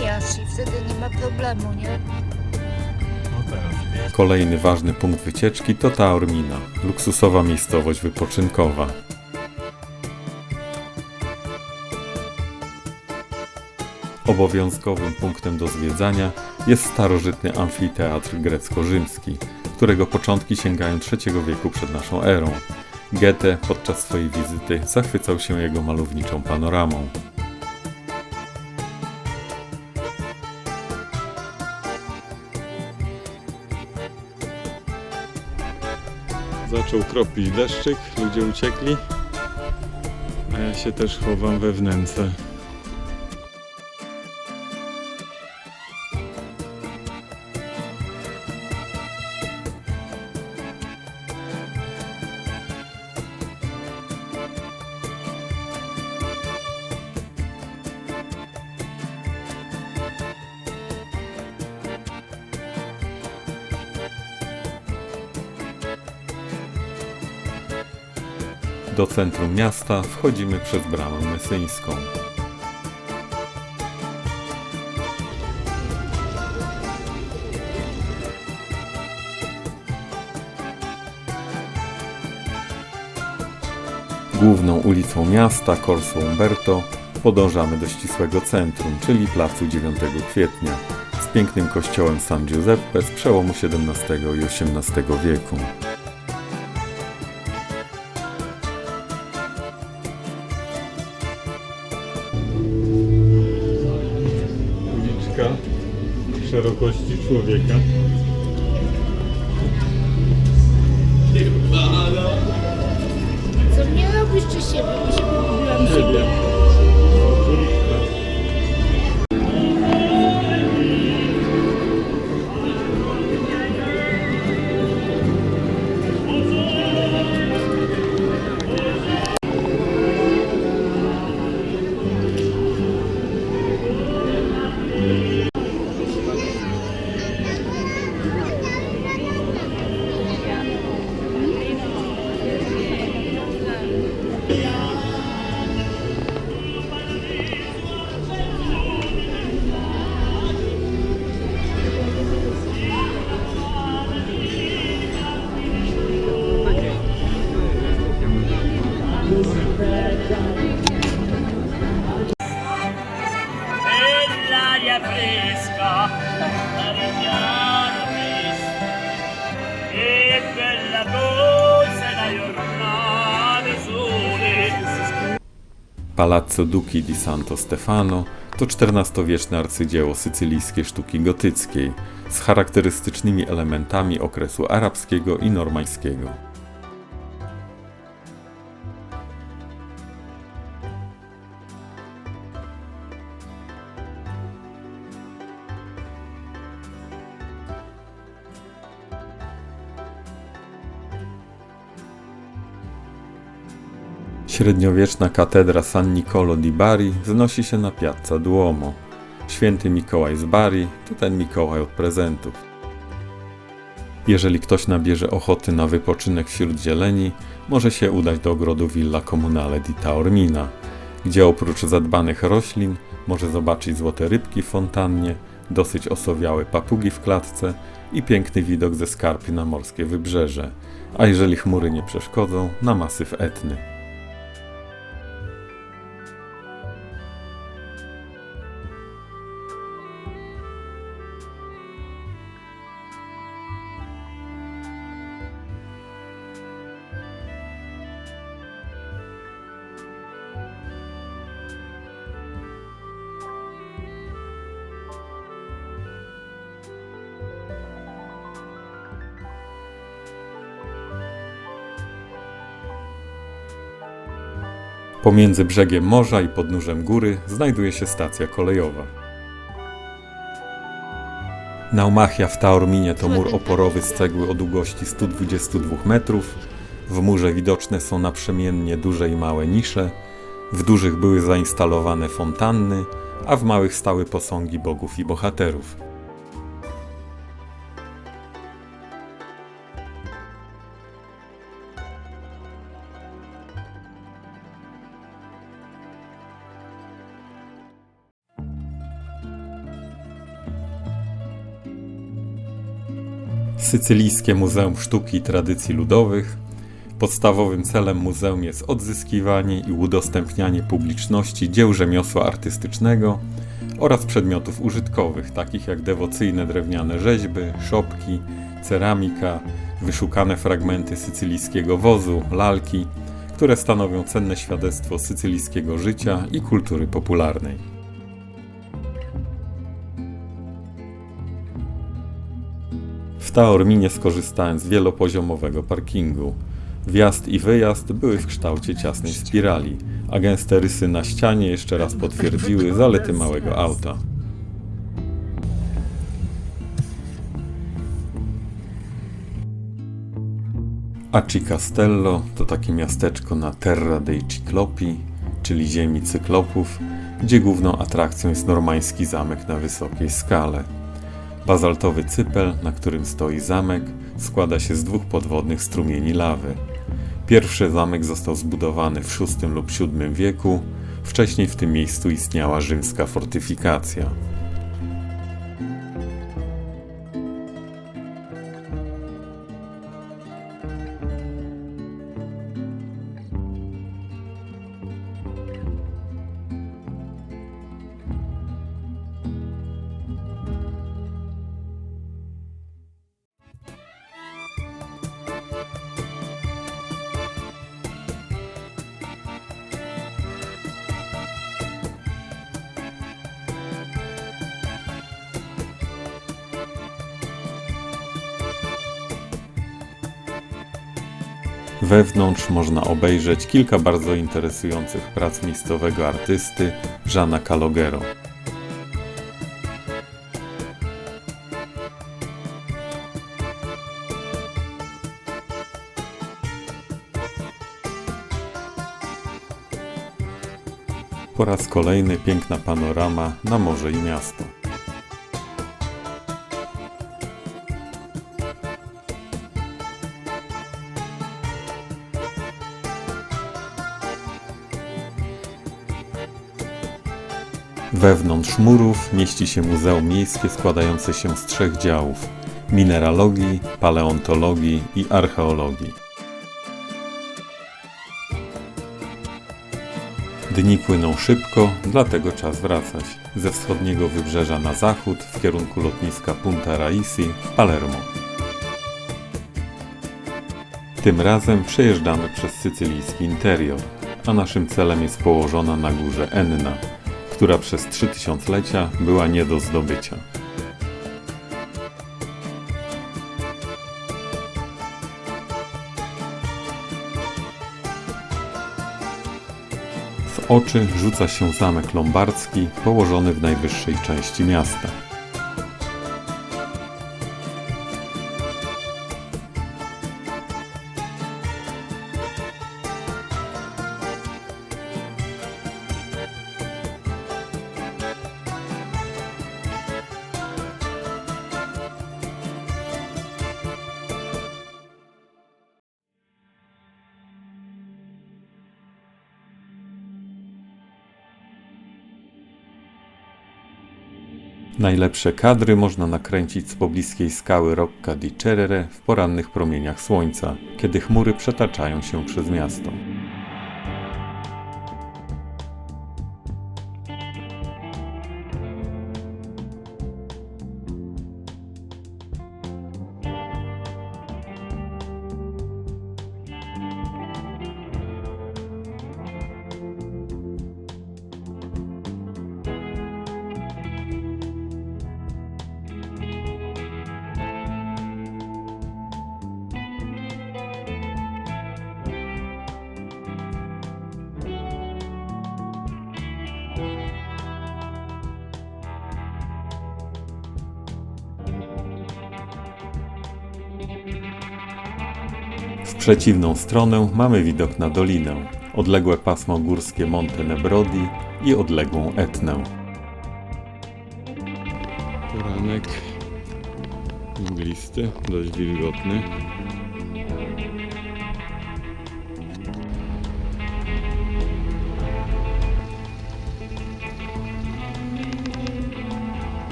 mijasz i wtedy nie ma problemu, nie? Kolejny ważny punkt wycieczki to Taormina, luksusowa miejscowość wypoczynkowa. Obowiązkowym punktem do zwiedzania jest starożytny amfiteatr grecko-rzymski, którego początki sięgają III wieku przed naszą erą. Goethe podczas swojej wizyty zachwycał się jego malowniczą panoramą. Zaczął kropić deszczyk, ludzie uciekli, a ja się też chowam we wnęce. Do centrum miasta wchodzimy przez bramę mesyńską. Główną ulicą miasta, Corso Umberto, podążamy do ścisłego centrum, czyli placu 9 kwietnia, z pięknym kościołem San Giuseppe z przełomu XVII i XVIII wieku. Uliczka szerokości człowieka. Co mnie robisz, czy siebie? Mi się mówiłam siebie. L'aria fresca, Marigliano Cristo, che bella cosa la giornata sole. Palazzo Duchi di Santo Stefano to XIV-wieczne arcydzieło sycylijskiej sztuki gotyckiej z charakterystycznymi elementami okresu arabskiego i normańskiego. Średniowieczna katedra San Niccolò di Bari wznosi się na Piazza Duomo. Święty Mikołaj z Bari to ten Mikołaj od prezentów. Jeżeli ktoś nabierze ochoty na wypoczynek wśród zieleni, może się udać do ogrodu Villa Comunale di Taormina, gdzie oprócz zadbanych roślin może zobaczyć złote rybki w fontannie, dosyć osowiałe papugi w klatce i piękny widok ze Skarpy na morskie wybrzeże, a jeżeli chmury nie przeszkodzą, na masyw Etny. Pomiędzy brzegiem morza i podnóżem góry znajduje się stacja kolejowa. Naumachia w Taorminie to mur oporowy z cegły o długości 122 metrów. W murze widoczne są naprzemiennie duże i małe nisze. W dużych były zainstalowane fontanny, a w małych stały posągi bogów i bohaterów. Sycylijskie Muzeum Sztuki i Tradycji Ludowych. Podstawowym celem muzeum jest odzyskiwanie i udostępnianie publiczności dzieł rzemiosła artystycznego oraz przedmiotów użytkowych, takich jak dewocyjne drewniane rzeźby, szopki, ceramika, wyszukane fragmenty sycylijskiego wozu, lalki, które stanowią cenne świadectwo sycylijskiego życia i kultury popularnej. W Taorminie skorzystałem z wielopoziomowego parkingu. Wjazd i wyjazd były w kształcie ciasnej spirali, a gęste rysy na ścianie jeszcze raz potwierdziły zalety małego auta. Aci Castello to takie miasteczko na Terra dei Ciclopi, czyli ziemi cyklopów, gdzie główną atrakcją jest normański zamek na wysokiej skale. Bazaltowy cypel, na którym stoi zamek, składa się z 2 podwodnych strumieni lawy. Pierwszy zamek został zbudowany w VI lub VII wieku, wcześniej w tym miejscu istniała rzymska fortyfikacja. Wewnątrz można obejrzeć kilka bardzo interesujących prac miejscowego artysty Jeana Calogero. Po raz kolejny piękna panorama na morze i miasto. Wewnątrz murów mieści się muzeum miejskie składające się z 3 działów: mineralogii, paleontologii i archeologii. Dni płyną szybko, dlatego czas wracać. Ze wschodniego wybrzeża na zachód w kierunku lotniska Punta Raisi w Palermo. Tym razem przejeżdżamy przez sycylijski interior, a naszym celem jest położona na górze Enna, która przez 3000-lecia była nie do zdobycia. W oczy rzuca się zamek lombardzki położony w najwyższej części miasta. Najlepsze kadry można nakręcić z pobliskiej skały Rocca di Cerere w porannych promieniach słońca, kiedy chmury przetaczają się przez miasto. W przeciwną stronę mamy widok na dolinę, odległe pasmo górskie Monte Nebrodi i odległą Etnę. Poranek mglisty, dość wilgotny.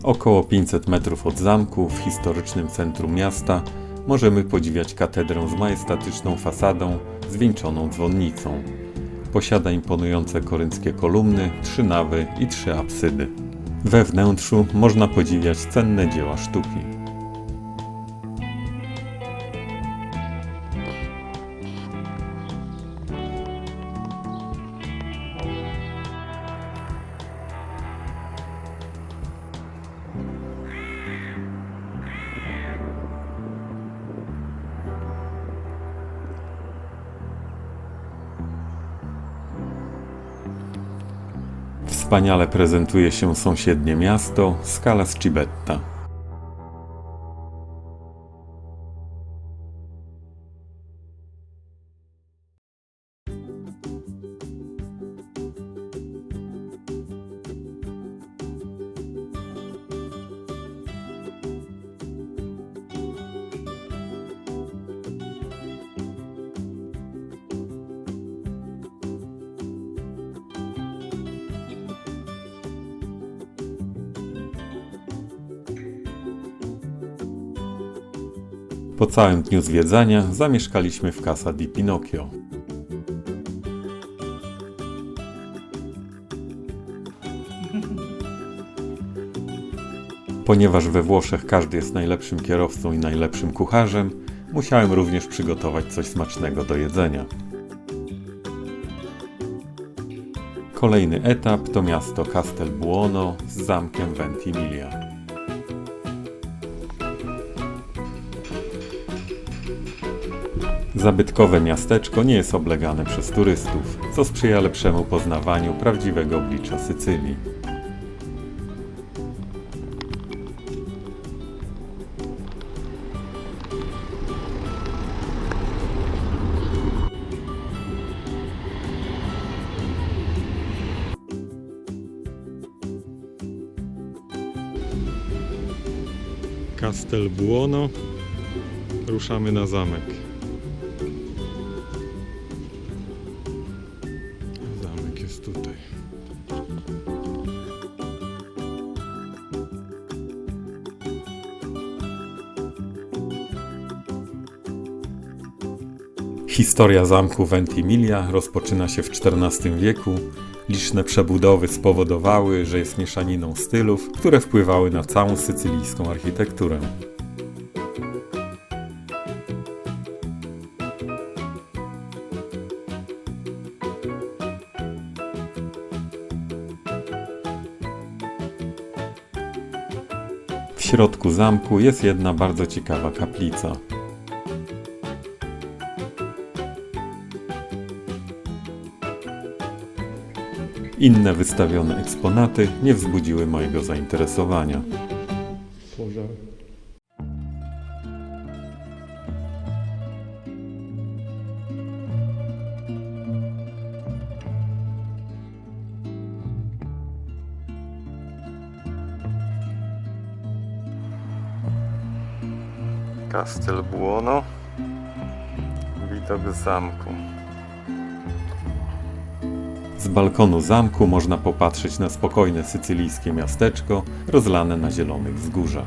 Około 500 metrów od zamku, w historycznym centrum miasta, możemy podziwiać katedrę z majestatyczną fasadą, zwieńczoną dzwonnicą. Posiada imponujące korynckie kolumny, 3 nawy i 3 apsydy. We wnętrzu można podziwiać cenne dzieła sztuki. Wspaniale prezentuje się sąsiednie miasto Scala Civetta. Po całym dniu zwiedzania zamieszkaliśmy w Casa di Pinocchio. Ponieważ we Włoszech każdy jest najlepszym kierowcą i najlepszym kucharzem, musiałem również przygotować coś smacznego do jedzenia. Kolejny etap to miasto Castelbuono z zamkiem Ventimiglia. Zabytkowe miasteczko nie jest oblegane przez turystów, co sprzyja lepszemu poznawaniu prawdziwego oblicza Sycylii. Castelbuono. Ruszamy na zamek. Zamek jest tutaj. Historia zamku Ventimiglia rozpoczyna się w XIV wieku. Liczne przebudowy spowodowały, że jest mieszaniną stylów, które wpływały na całą sycylijską architekturę. W środku zamku jest jedna bardzo ciekawa kaplica. Inne wystawione eksponaty nie wzbudziły mojego zainteresowania. Castelbuono. Widok z zamku. Z balkonu zamku można popatrzeć na spokojne sycylijskie miasteczko rozlane na zielonych wzgórzach.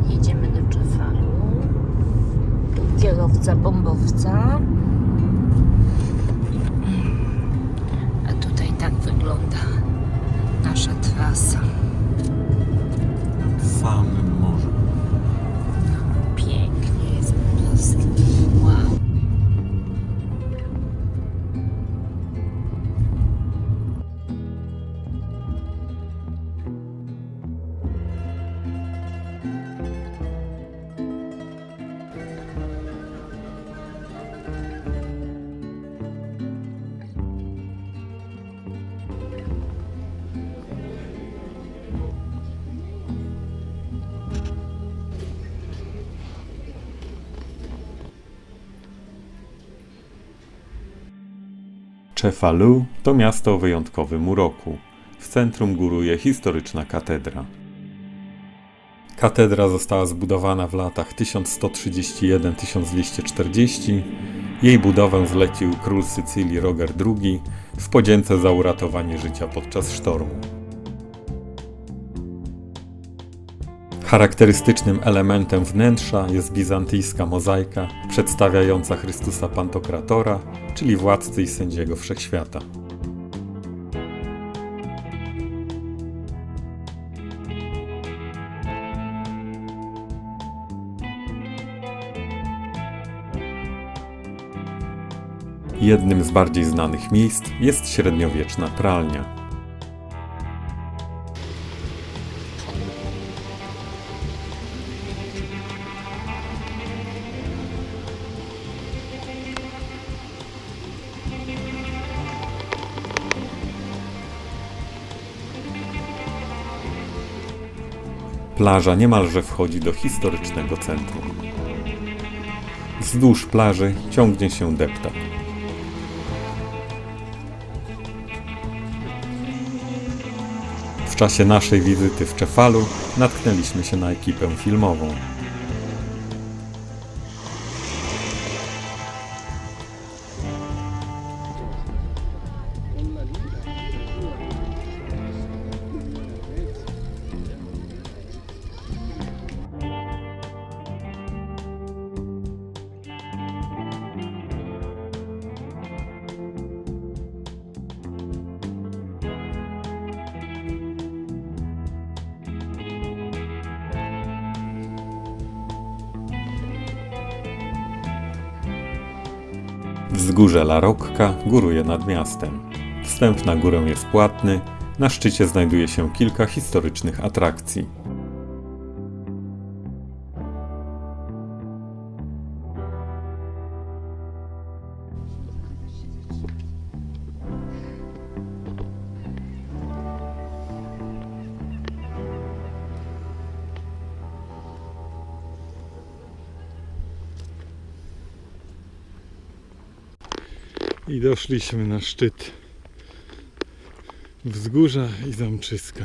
Jedziemy do Cefalu. Tu kierowca bombowca. A tutaj tak wygląda nasza trasa. Samym morzem. No, pięknie jest po prostu. Wow. Cefalu to miasto o wyjątkowym uroku. W centrum góruje historyczna katedra. Katedra została zbudowana w latach 1131-1240. Jej budowę zlecił król Sycylii Roger II w podzięce za uratowanie życia podczas sztormu. Charakterystycznym elementem wnętrza jest bizantyjska mozaika przedstawiająca Chrystusa Pantokratora, czyli władcy i sędziego wszechświata. Jednym z bardziej znanych miejsc jest średniowieczna pralnia. Plaża niemalże wchodzi do historycznego centrum. Wzdłuż plaży ciągnie się deptak. W czasie naszej wizyty w Cefalu natknęliśmy się na ekipę filmową. Wzgórze La Rocca góruje nad miastem. Wstęp na górę jest płatny, na szczycie znajduje się kilka historycznych atrakcji. I doszliśmy na szczyt wzgórza i zamczyska.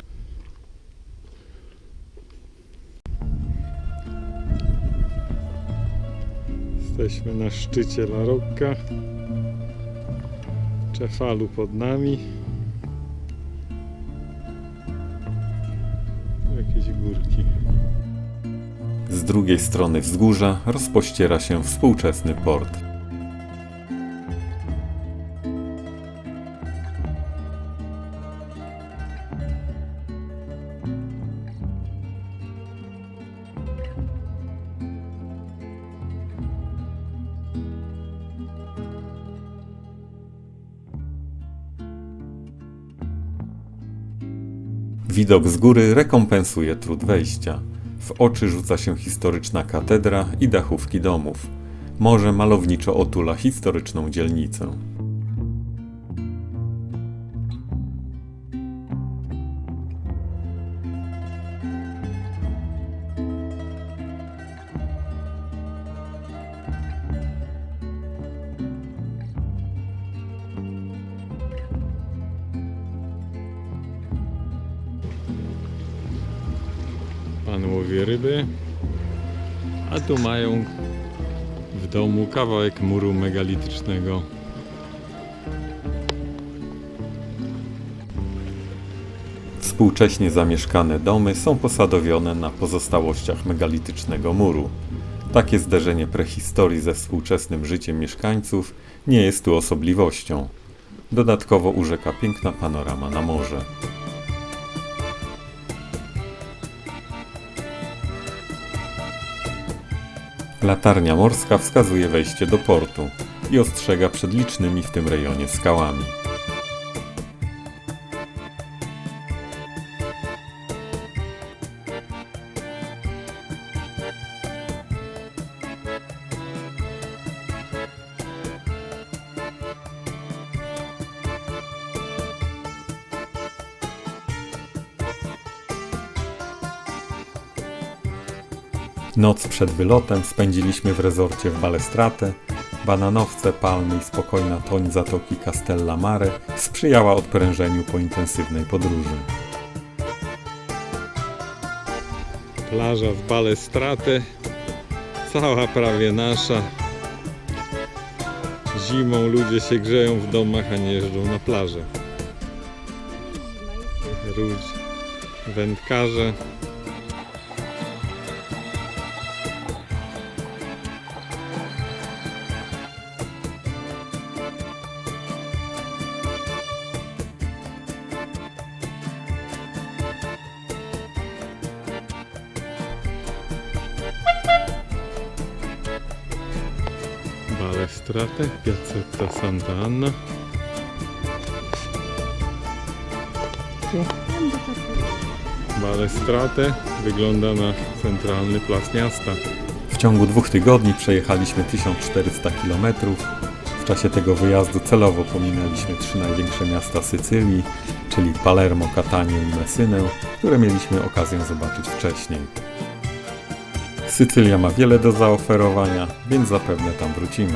Jesteśmy na szczycie La Rocca. Cefalu pod nami. Jakieś górki. Z drugiej strony wzgórza rozpościera się współczesny port. Widok z góry rekompensuje trud wejścia. W oczy rzuca się historyczna katedra i dachówki domów. Morze malowniczo otula historyczną dzielnicę. Pan łowi ryby, a tu mają w domu kawałek muru megalitycznego. Współcześnie zamieszkane domy są posadowione na pozostałościach megalitycznego muru. Takie zderzenie prehistorii ze współczesnym życiem mieszkańców nie jest tu osobliwością. Dodatkowo urzeka piękna panorama na morze. Latarnia morska wskazuje wejście do portu i ostrzega przed licznymi w tym rejonie skałami. Noc przed wylotem spędziliśmy w rezorcie w Balestrate, Bananowce, palmy i spokojna toń zatoki Castellammare sprzyjała odprężeniu po intensywnej podróży. Plaża z Balestrate, cała prawie nasza. Zimą ludzie się grzeją w domach, a nie jeżdżą na plażę. Wędkarze. Balestrate, Piazzetta Santa Anna. Balestrate wygląda na centralny plac miasta. W ciągu 2 tygodni przejechaliśmy 1400 km. W czasie tego wyjazdu celowo pominęliśmy 3 największe miasta Sycylii, czyli Palermo, Catanię i Messynę, które mieliśmy okazję zobaczyć wcześniej. Sycylia ma wiele do zaoferowania, więc zapewne tam wrócimy.